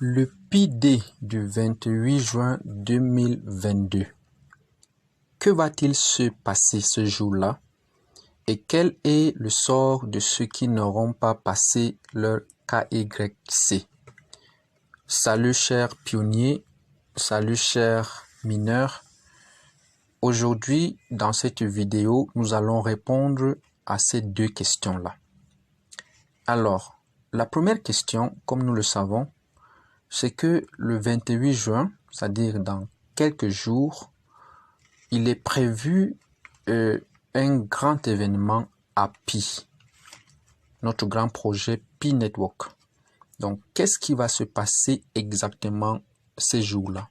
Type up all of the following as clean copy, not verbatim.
Le PD du 28 juin 2022. Que va-t-il se passer ce jour-là? Et quel est le sort de ceux qui n'auront pas passé leur KYC? Salut chers pionniers, salut chers mineurs. Aujourd'hui, dans cette vidéo, nous allons répondre à ces deux questions-là. Alors, la première question, comme nous le savons, c'est que le 28 juin, c'est-à-dire dans quelques jours, il est prévu un grand événement à Pi, notre grand projet Pi Network. Donc, qu'est-ce qui va se passer exactement ces jours-là?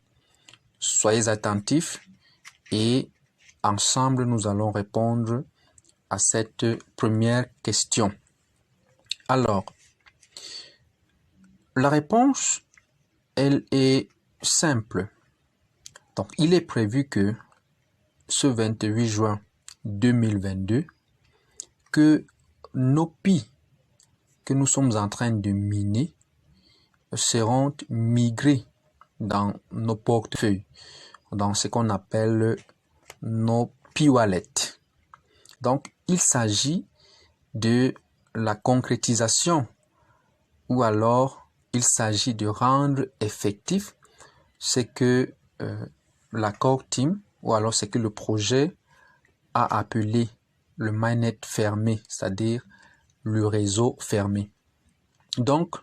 Soyez attentifs et ensemble, nous allons répondre à cette première question. Alors, la réponse, elle est simple. Donc, il est prévu que ce 28 juin 2022, que nos Pi que nous sommes en train de miner seront migrés dans nos portefeuilles, dans ce qu'on appelle nos Pi Wallets. Donc, il s'agit de la concrétisation ou alors il s'agit de rendre effectif ce que la Core Team ou alors ce que le projet a appelé le mainnet fermé, c'est-à-dire le réseau fermé. Donc,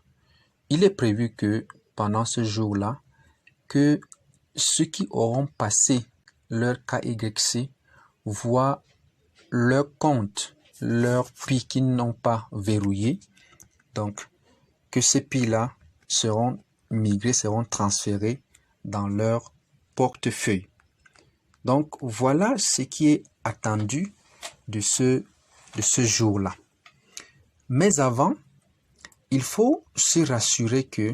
il est prévu que pendant ce jour-là, que ceux qui auront passé leur KYC voient leur compte, leurs Pi qui n'ont pas verrouillé, donc que ces Pi-là seront migrés, seront transférés dans leur portefeuille. Donc, voilà ce qui est attendu de ce jour-là. Mais avant, il faut se rassurer que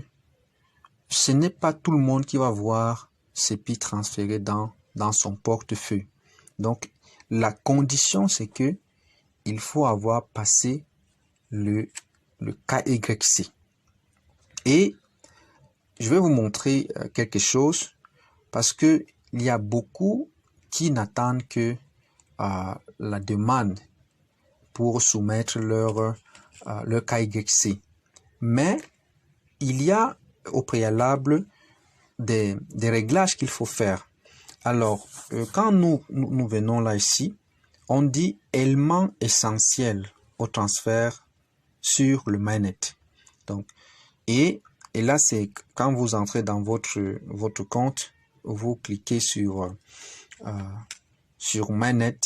ce n'est pas tout le monde qui va voir ses Pi transférés dans son portefeuille. Donc, la condition, c'est que il faut avoir passé le KYC. Et je vais vous montrer quelque chose parce que il y a beaucoup qui n'attendent que la demande pour soumettre leur KYC. Mais il y a au préalable des réglages qu'il faut faire. Alors, quand nous venons là ici, on dit élément essentiel au transfert sur le mainnet. Donc, et là, c'est quand vous entrez dans votre compte, vous cliquez sur mainnet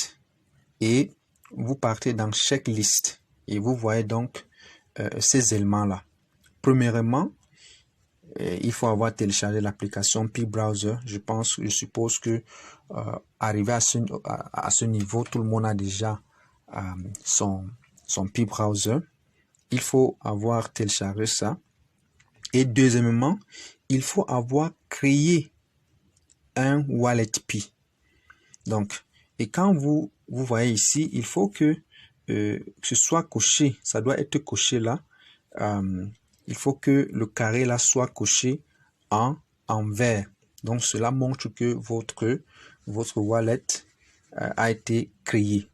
et vous partez dans checklist et vous voyez donc ces éléments-là. Premièrement, il faut avoir téléchargé l'application Pi Browser. Je suppose que arrivé à ce niveau, tout le monde a déjà son Pi Browser. Il faut avoir téléchargé ça. Et deuxièmement, il faut avoir créé un wallet Pi. Donc, et quand vous voyez ici, il faut que ce soit coché. Ça doit être coché là. Il faut que le carré là soit coché en vert. Donc, cela montre que votre wallet a été créé.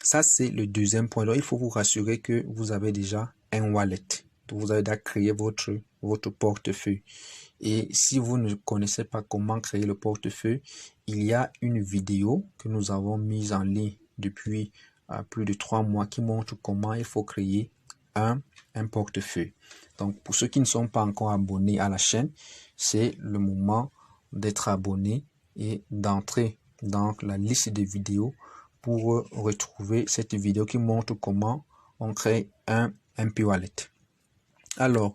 Ça, c'est le deuxième point. Donc, il faut vous rassurer que vous avez déjà un wallet. Donc, vous avez déjà créé votre portefeuille. Et si vous ne connaissez pas comment créer le portefeuille, il y a une vidéo que nous avons mise en ligne depuis plus de 3 mois qui montre comment il faut créer un portefeuille. Donc, pour ceux qui ne sont pas encore abonnés à la chaîne, c'est le moment d'être abonné et d'entrer dans la liste des vidéos pour retrouver cette vidéo qui montre comment on crée un Pi Wallet. Alors,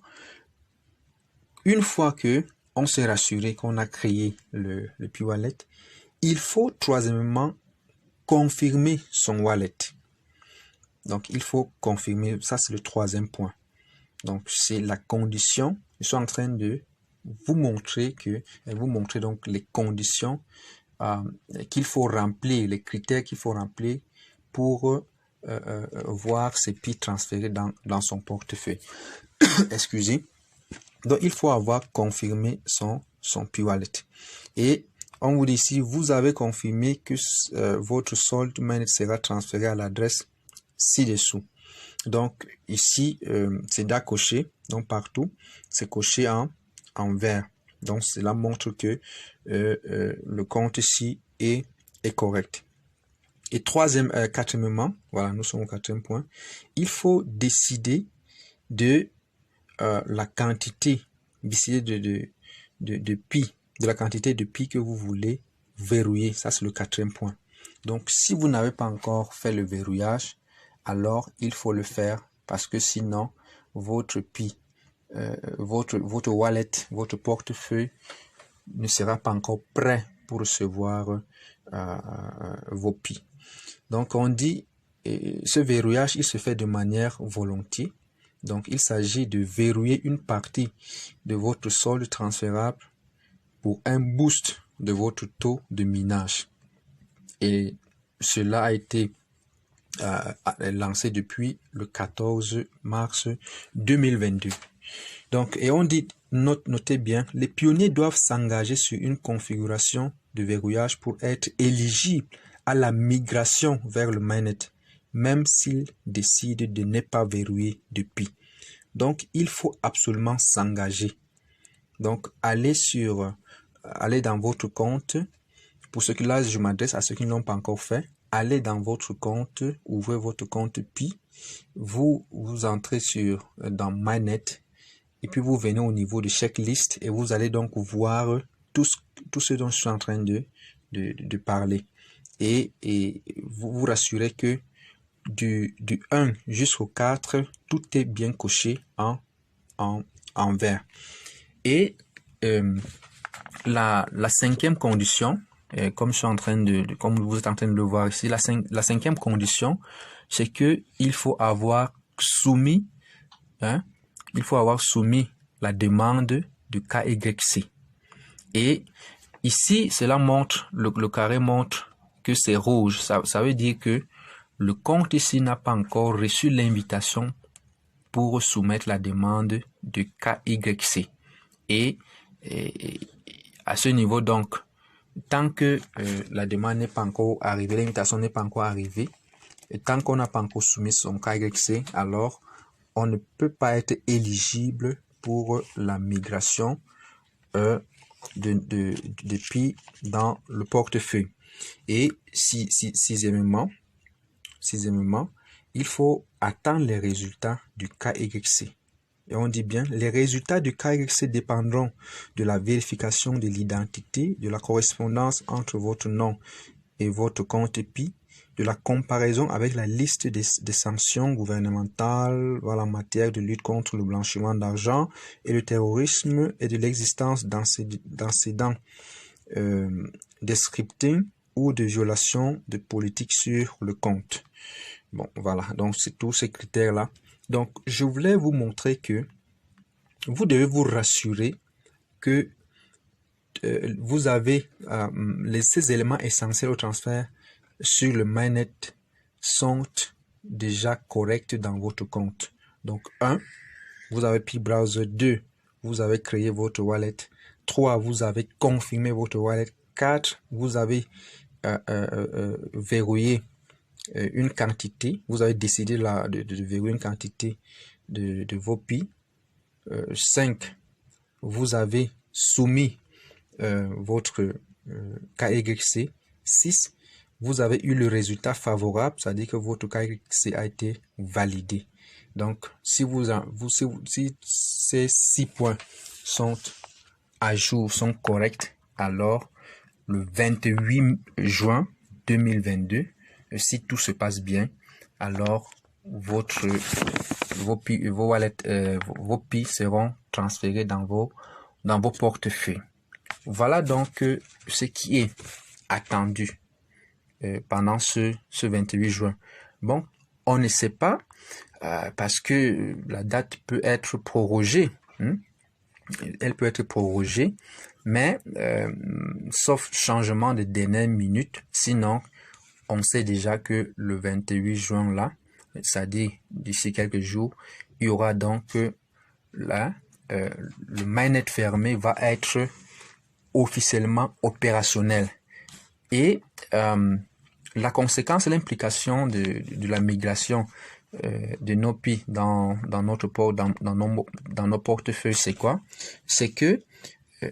une fois que on s'est rassuré qu'on a créé le Pi Wallet, il faut troisièmement confirmer son wallet. Donc, il faut confirmer, ça c'est le troisième point. Donc, c'est la condition. Je suis en train de vous montrer donc les conditions qu'il faut remplir, les critères qu'il faut remplir pour voir ses Pi transférés dans son portefeuille. Excusez. Donc, il faut avoir confirmé son P-Wallet. Et on vous dit ici, vous avez confirmé que votre solde mainnet sera transféré à l'adresse ci-dessous. Donc, ici, c'est déjà coché. Donc, partout, c'est coché en vert. Donc, cela montre que le compte ici est correct. Et quatrièmement, voilà, nous sommes au quatrième point, il faut décider de la quantité, décider de pi, de la quantité de pi que vous voulez verrouiller. Ça, c'est le quatrième point. Donc, si vous n'avez pas encore fait le verrouillage, alors il faut le faire parce que sinon, votre pi, votre wallet, votre portefeuille ne sera pas encore prêt pour recevoir vos pi. Donc, on dit, ce verrouillage, il se fait de manière volontiers. Donc, il s'agit de verrouiller une partie de votre solde transférable pour un boost de votre taux de minage. Et cela a été lancé depuis le 14 mars 2022. Donc, et on dit, notez bien, les pionniers doivent s'engager sur une configuration de verrouillage pour être éligibles à la migration vers le mainnet, même s'ils décident de ne pas verrouiller depuis. Donc, il faut absolument s'engager. Donc, allez dans votre compte. Pour ceux qui là, je m'adresse à ceux qui ne l'ont pas encore fait. Allez dans votre compte, ouvrez votre compte Pi. Vous entrez dans mainnet. Et puis, vous venez au niveau de checklist et vous allez donc voir tout ce dont je suis en train de parler. Et vous vous rassurez que du 1 jusqu'au 4, tout est bien coché en vert. Et la cinquième condition, comme vous êtes en train de le voir ici, la cinquième condition, c'est que il faut avoir soumis la demande de KYC. Et ici, cela montre, le carré montre que c'est rouge. Ça veut dire que le compte ici n'a pas encore reçu l'invitation pour soumettre la demande de KYC. Et à ce niveau, donc, tant que la demande n'est pas encore arrivée, l'invitation n'est pas encore arrivée, et tant qu'on n'a pas encore soumis son KYC, alors on ne peut pas être éligible pour la migration depuis dans le portefeuille. Et sixièmement, il faut attendre les résultats du KYC. Et on dit bien, les résultats du KYC dépendront de la vérification de l'identité, de la correspondance entre votre nom et votre compte Pi, de la comparaison avec la liste des sanctions gouvernementales en matière de lutte contre le blanchiment d'argent et le terrorisme et de l'existence d'incidents de scripting ou de violation de politique sur le compte. Bon, voilà, donc c'est tous ces critères-là. Donc, je voulais vous montrer que vous devez vous rassurer que vous avez ces éléments essentiels au transfert sur le mainnet sont déjà corrects dans votre compte. Donc, 1, vous avez Pi Browser. 2, vous avez créé votre wallet. 3, vous avez confirmé votre wallet. 4, vous avez verrouillé une quantité. Vous avez décidé de verrouiller une quantité de vos Pi. 5, vous avez soumis votre KYC. 6, vous avez eu le résultat favorable, c'est-à-dire que votre KYC a été validé. Donc, si ces 6 points sont à jour, sont corrects, alors le 28 juin 2022, si tout se passe bien, alors vos Pi seront transférés dans vos portefeuilles. Voilà donc ce qui est attendu pendant ce 28 juin. Bon, on ne sait pas parce que la date peut être prorogée. Elle peut être prorogée, mais sauf changement de dernière minute, sinon on sait déjà que le 28 juin là, c'est-à-dire d'ici quelques jours, il y aura donc le mainnet fermé va être officiellement opérationnel. Et la conséquence, l'implication de la migration de nos PI dans nos portefeuilles, c'est quoi? C'est que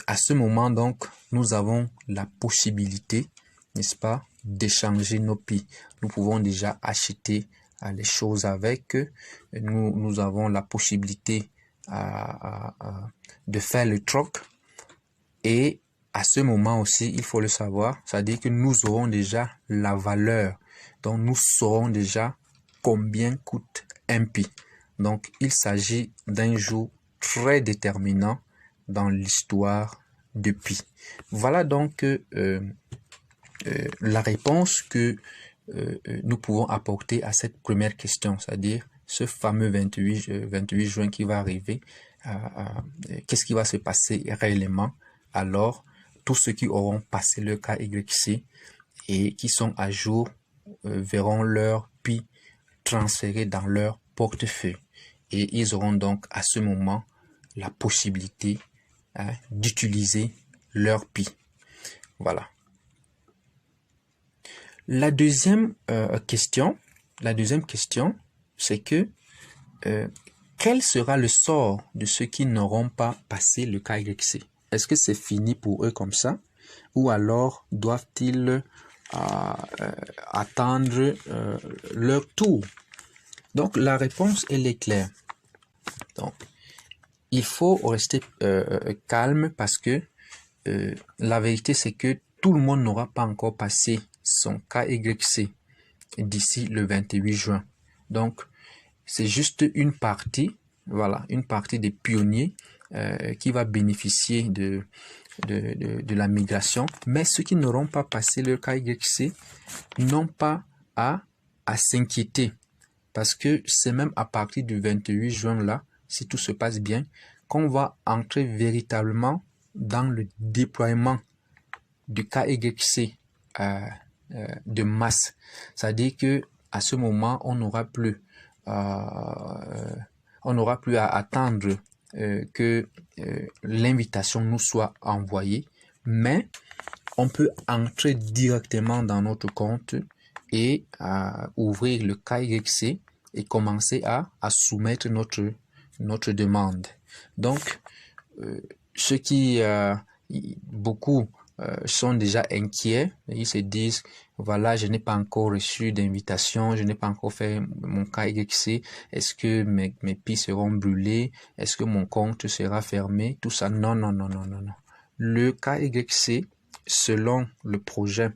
à ce moment, donc, nous avons la possibilité, n'est-ce pas, d'échanger nos PI. Nous pouvons déjà acheter les choses avec. Nous avons la possibilité de faire le troc. Et à ce moment aussi, il faut le savoir, c'est-à-dire que nous aurons déjà la valeur. Donc, nous saurons déjà combien coûte un PI. Donc, il s'agit d'un jour très déterminant dans l'histoire de Pi. Voilà donc la réponse que nous pouvons apporter à cette première question, c'est-à-dire ce fameux 28 juin qui va arriver. Qu'est-ce qui va se passer réellement? Alors, tous ceux qui auront passé le KYC et qui sont à jour verront leur Pi transféré dans leur portefeuille. Et ils auront donc à ce moment la possibilité d'utiliser leur Pi. Voilà. La deuxième question, c'est que quel sera le sort de ceux qui n'auront pas passé le KYC? Est-ce que c'est fini pour eux comme ça? Ou alors doivent-ils attendre leur tour? Donc la réponse, elle est claire. Donc, il faut rester calme parce que la vérité, c'est que tout le monde n'aura pas encore passé son KYC d'ici le 28 juin. Donc, c'est juste une partie, voilà, une partie des pionniers qui va bénéficier de la migration. Mais ceux qui n'auront pas passé leur KYC n'ont pas à s'inquiéter parce que c'est même à partir du 28 juin là, si tout se passe bien, qu'on va entrer véritablement dans le déploiement du KYC de masse. C'est-à-dire que à ce moment, on n'aura plus à attendre que l'invitation nous soit envoyée, mais on peut entrer directement dans notre compte et ouvrir le KYC et commencer à soumettre notre demande. Donc, ceux qui, beaucoup sont déjà inquiets, ils se disent, voilà, je n'ai pas encore reçu d'invitation, je n'ai pas encore fait mon KYC, est-ce que mes PI seront brûlés, est-ce que mon compte sera fermé, tout ça. Non. Le KYC, selon le projet,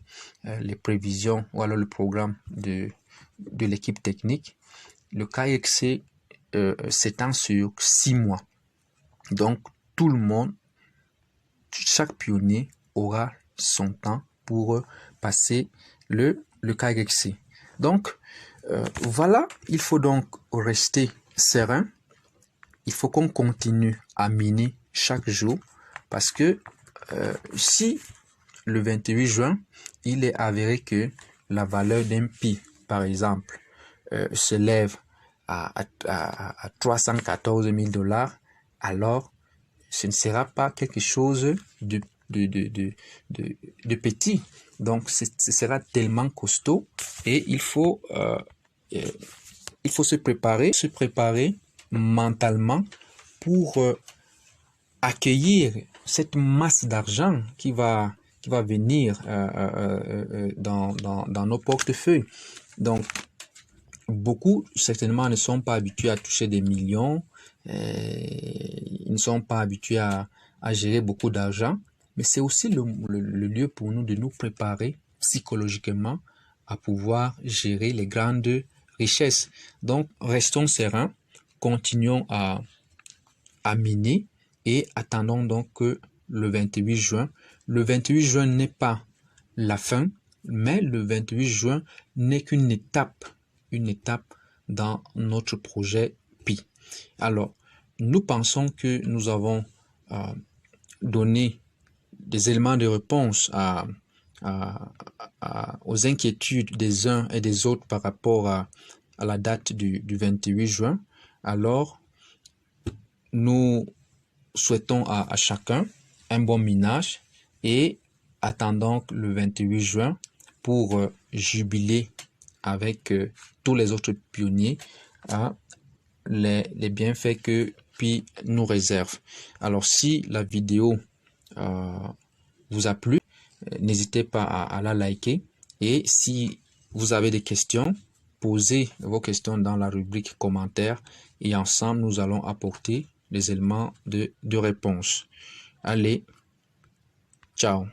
les prévisions ou alors le programme de l'équipe technique, le KYC s'étend sur 6 mois. Donc, tout le monde, chaque pionnier aura son temps pour passer le KYC. Donc, voilà, il faut donc rester serein. Il faut qu'on continue à miner chaque jour parce que si le 28 juin, il est avéré que la valeur d'un Pi, par exemple, s'élève à 314 000 $, alors ce ne sera pas quelque chose de petit. Donc, ce sera tellement costaud et il faut se préparer mentalement pour accueillir cette masse d'argent qui va venir dans nos portefeuilles. Donc, beaucoup certainement ne sont pas habitués à toucher des millions, ils ne sont pas habitués à gérer beaucoup d'argent, mais c'est aussi le lieu pour nous de nous préparer psychologiquement à pouvoir gérer les grandes richesses. Donc, restons sereins, continuons à miner et attendons donc que le 28 juin. Le 28 juin n'est pas la fin, mais le 28 juin n'est qu'une étape dans notre projet Pi. Alors, nous pensons que nous avons donné des éléments de réponse aux inquiétudes des uns et des autres par rapport à la date du 28 juin. Alors, nous souhaitons à chacun un bon minage et attendons le 28 juin pour jubiler avec tous les autres pionniers les bienfaits que Pi nous réserve. Alors si la vidéo vous a plu, n'hésitez pas à la liker, et si vous avez des questions, posez vos questions dans la rubrique commentaires et ensemble nous allons apporter les éléments de réponse. Allez, ciao.